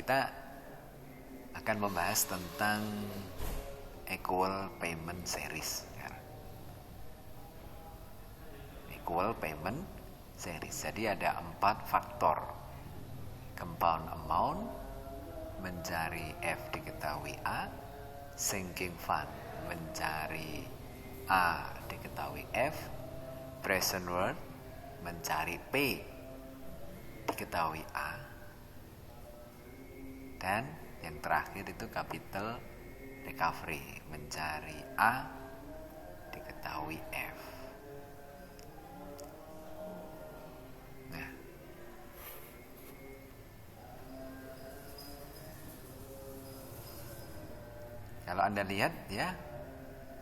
kita akan membahas tentang equal payment series. Equal payment series. Jadi ada 4 faktor. Compound amount, mencari F diketahui A, sinking fund, mencari A diketahui F, present worth, mencari P diketahui A, dan yang terakhir itu capital recovery, mencari A diketahui F. Nah, kalau Anda lihat ya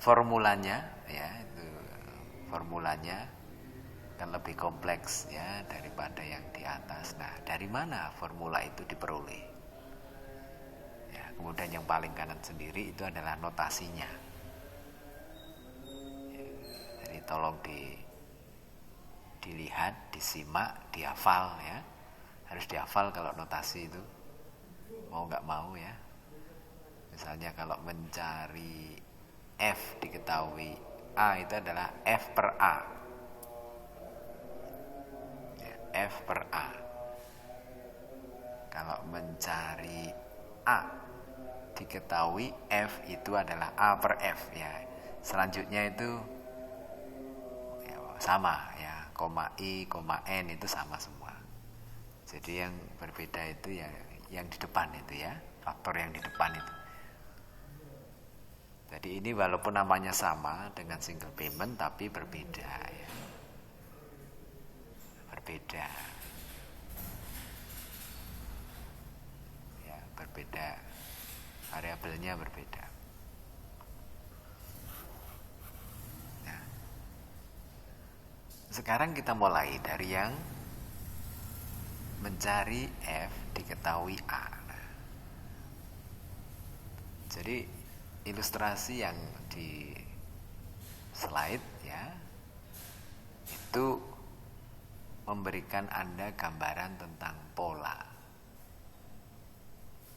formulanya ya, itu formulanya kan lebih kompleks ya daripada yang di atas. Nah, dari mana formula itu diperoleh? Ya, kemudian yang paling kanan sendiri itu adalah notasinya. Ya, jadi tolong dilihat, disimak, dihafal ya. Harus dihafal kalau notasi itu. Mau nggak mau ya. Misalnya kalau mencari F diketahui A itu adalah F per A. Ya, F per A. Kalau mencari A diketahui F itu adalah A per F ya. Selanjutnya itu ya, sama ya, koma I, koma N itu sama semua. Jadi yang berbeda itu ya yang di depan itu ya, faktor yang di depan itu. Jadi ini walaupun namanya sama dengan single payment tapi berbeda ya. Berbeda. Ya, berbeda. Variabelnya berbeda. Nah, sekarang kita mulai dari yang mencari F diketahui A. Nah, jadi ilustrasi yang di slide ya itu memberikan Anda gambaran tentang pola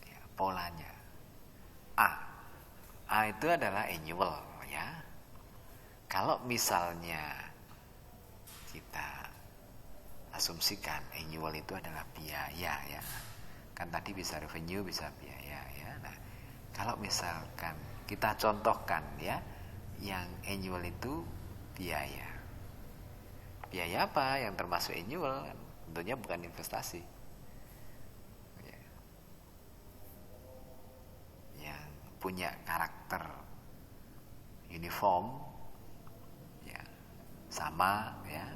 ya, polanya A itu adalah annual ya. Kalau misalnya kita asumsikan annual itu adalah biaya ya, kan tadi bisa revenue bisa biaya ya. Nah, kalau misalkan kita contohkan ya, yang annual itu biaya. Biaya apa yang termasuk annual? Tentunya bukan investasi. Ya. Yang punya karakter uniform, ya, sama ya,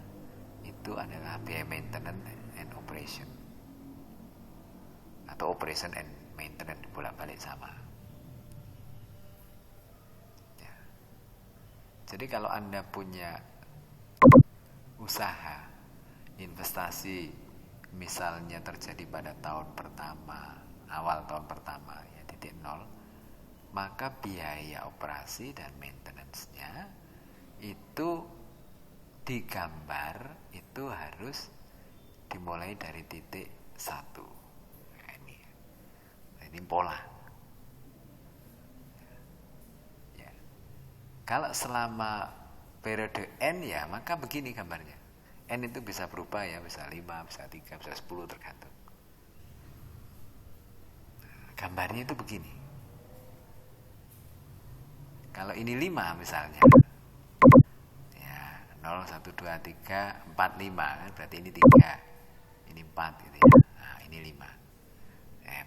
itu adalah biaya maintenance and operation. Atau operation and maintenance bolak-balik sama. Jadi kalau Anda punya usaha investasi misalnya terjadi pada tahun pertama, awal tahun pertama ya titik nol, maka biaya operasi dan maintenance-nya itu digambar itu harus dimulai dari titik 1. Nah, ini pola. Kalau selama periode N ya maka begini gambarnya. N itu bisa berubah ya, bisa 5, bisa 3, bisa 10 tergantung. Nah, gambarnya itu begini. Kalau ini 5 misalnya. Ya, 0, 1, 2, 3, 4, 5 kan berarti ini 3. Ini 4 gitu ya. Nah, ini 5.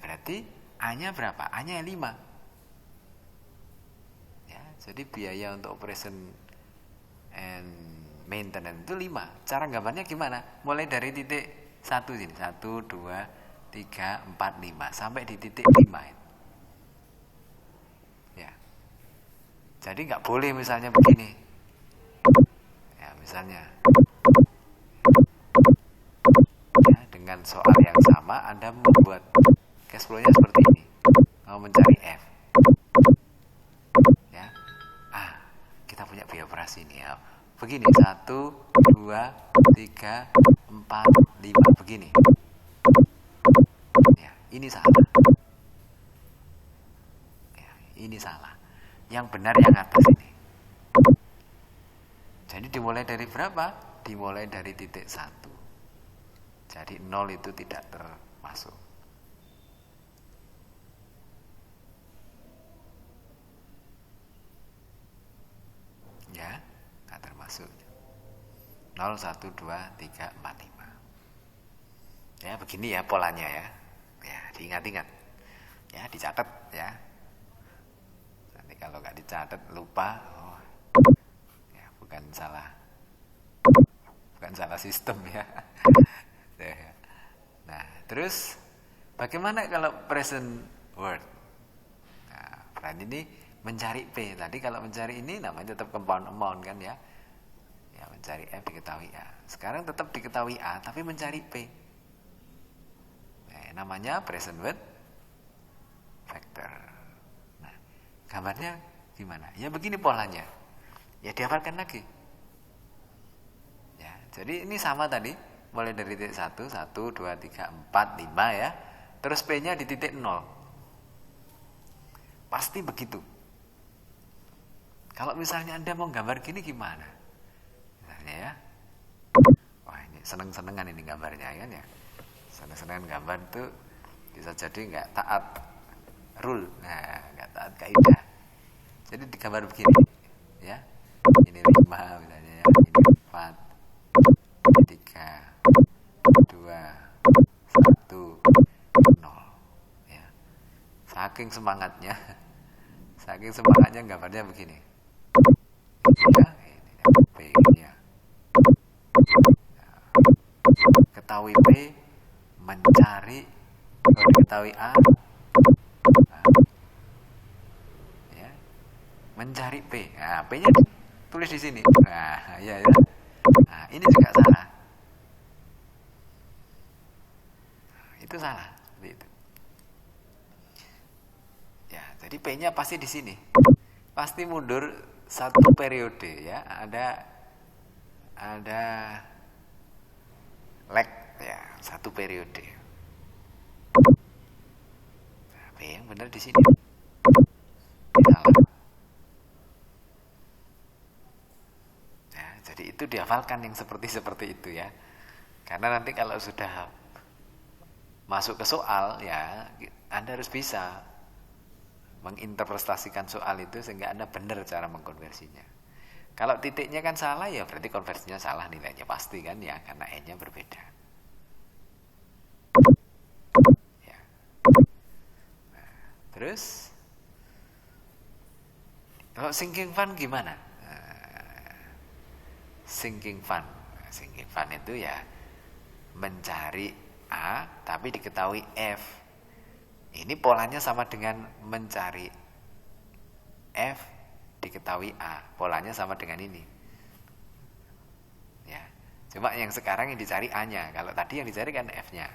Berarti A-nya berapa? A-nya 5. Jadi biaya untuk operation and maintenance itu 5. Cara gambarnya gimana? Mulai dari titik 1 sini. 1, 2, 3, 4, 5. Sampai di titik 5 itu. Ya. Jadi gak boleh misalnya begini. Ya misalnya. Ya, dengan soal yang sama Anda membuat cash flow-nya seperti ini. Mau mencari F. Biaya operasi ini ya. Begini 1, 2, 3, 4, 5 begini. Ya, ini salah. Ini salah. Yang benar yang atas ini. Jadi dimulai dari berapa? Dimulai dari titik 1. Jadi 0 itu tidak termasuk. Ya, nggak termasuk. 0, 1, 2, 3, 4, 5. Ya, begini ya polanya ya. Ya, diingat-ingat. Ya, dicatat ya. Nanti kalau nggak dicatat lupa, oh, ya bukan salah sistem ya. Nah, terus bagaimana kalau present word? Nah, berarti ini mencari P. Tadi kalau mencari ini namanya tetap compound amount kan ya. Ya, mencari F diketahui A. Sekarang tetap diketahui A, tapi mencari P. Nah, namanya present word factor. Nah, gambarnya gimana? Ya begini polanya. Ya dihafalkan lagi. Ya, jadi ini sama tadi. Mulai dari titik 1, 1, 2, 3, 4, 5 ya. Terus P-nya di titik 0. Pasti begitu. Kalau misalnya Anda mau gambar gini gimana? Misalnya ya. Wah, ini seneng-senengan ini gambarnya kan ya. Seneng-senengan gambar tuh bisa jadi nggak taat rule. Nah, nggak taat kaidah. Jadi digambar begini ya. Ini 5 misalnya ya. Ini 4, 3, 2, 1, 0 ya. Saking semangatnya gambarnya begini ya, ini P-nya. Ketahui P, mencari, ketahui A, ya, mencari P. Nah, P-nya tulis di sini. Nah, ya. Nah, ini juga salah. Itu salah, itu. Ya, jadi P-nya pasti di sini. Pasti mundur satu periode ya. Ada lag ya, satu periode. Nah, P yang benar di sini. Salah. Ya, jadi itu dihafalkan yang seperti itu ya. Karena nanti kalau sudah masuk ke soal ya, Anda harus bisa menginterpretasikan soal itu sehingga Anda benar cara mengkonversinya. Kalau titiknya kan salah ya berarti konversinya salah nilainya pasti kan ya, karena N-nya berbeda. Ya. Nah, terus kalau sinking fund gimana? Sinking fund itu ya mencari A tapi diketahui F. Ini polanya sama dengan mencari F diketahui A. Polanya sama dengan ini. Ya. Cuma yang sekarang yang dicari A-nya. Kalau tadi yang dicari kan F-nya.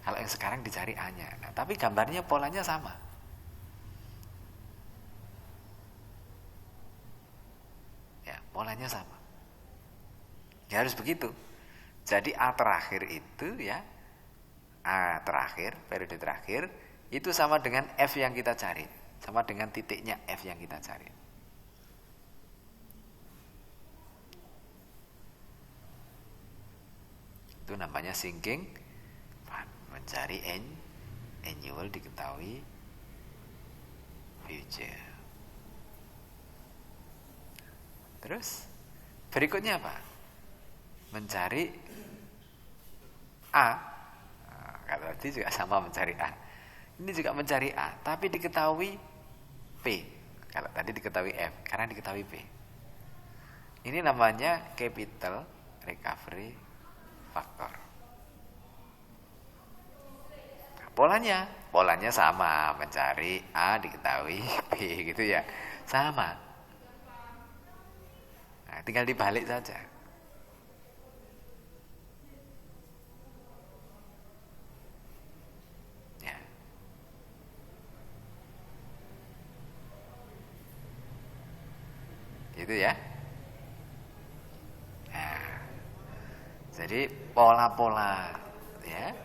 Kalau yang sekarang dicari A-nya. Nah, tapi gambarnya polanya sama. Ya, polanya sama. Ya harus begitu. Jadi A terakhir itu ya, A terakhir, periode terakhir itu sama dengan F yang kita cari, sama dengan titiknya F yang kita cari. Itu namanya sinking fund, mencari annual diketahui future. Terus berikutnya apa? Mencari A. Nah, kalau tadi juga sama mencari A. Ini juga mencari A, tapi diketahui P. Kalau tadi diketahui F, karena diketahui P. Ini namanya capital recovery factor. Nah, polanya sama, mencari A diketahui P gitu ya. Sama. Nah, tinggal dibalik saja. Gitu ya. Nah, jadi pola-pola ya.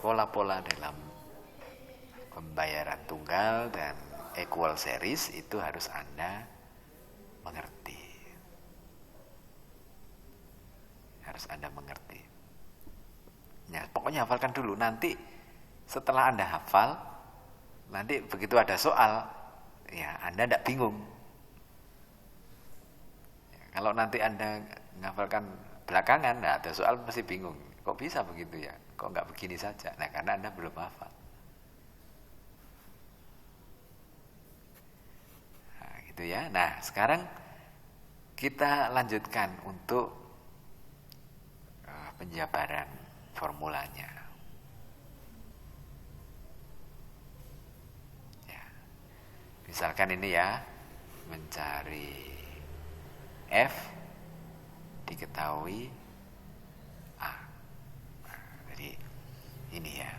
Pola-pola dalam pembayaran tunggal dan equal series itu harus Anda mengerti. Harus Anda mengerti. Ya, pokoknya hafalkan dulu. Nanti setelah Anda hafal, nanti begitu ada soal, ya Anda tidak bingung. Ya, kalau nanti Anda menghafalkan belakangan, nah ada soal pasti bingung. Kok bisa begitu ya? Kok nggak begini saja? Nah, karena Anda belum hafal. Nah, gitu ya. Nah, sekarang kita lanjutkan untuk penjabaran formulanya. Ya. Misalkan ini ya, mencari F diketahui A. Nah, jadi ini ya.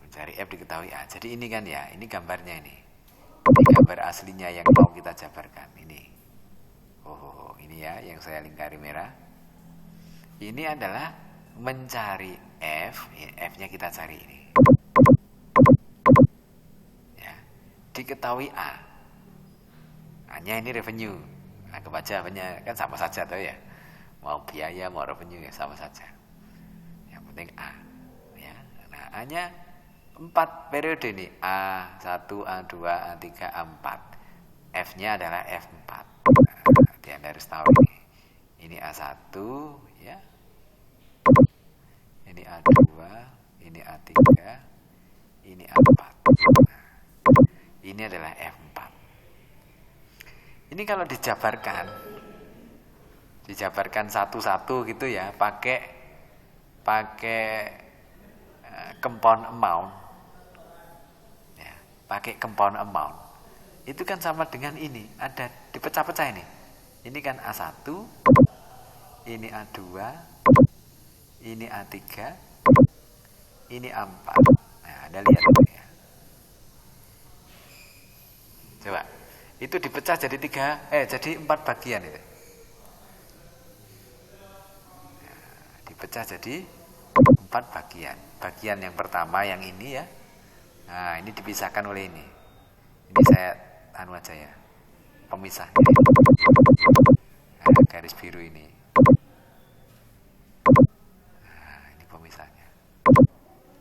Mencari F diketahui A. Jadi ini kan ya, ini gambarnya ini. Ini gambar aslinya yang mau kita jabarkan. Ini. Oh, ini ya yang saya lingkari merah. Ini adalah mencari F, ya, F-nya kita cari ini. Ya, diketahui A. A-nya ini revenue. Anggap aja A-nya kan sama saja tuh ya. Mau biaya, mau revenue ya sama saja. Yang penting A. Ya. Nah, A-nya 4 periode nih. A1, A2, A3, A4. F-nya adalah F4. Nah, Anda harus tahu ini. Ini A1 ya. Ini A2, ini A3, ini A4. Nah, ini adalah F4. Ini kalau dijabarkan satu-satu gitu ya, pakai compound amount. Ya, pakai compound amount. Itu kan sama dengan ini, ada dipecah-pecah ini. Ini kan A1, ini A2, ini A3, ini A4. Nah, Anda lihat ini ya. Coba, itu dipecah jadi jadi 4 bagian itu. Nah, dipecah jadi 4 bagian. Bagian yang pertama yang ini ya. Nah, ini dipisahkan oleh ini. Ini saya aja ya. Pemisahnya. Nah, garis biru ini.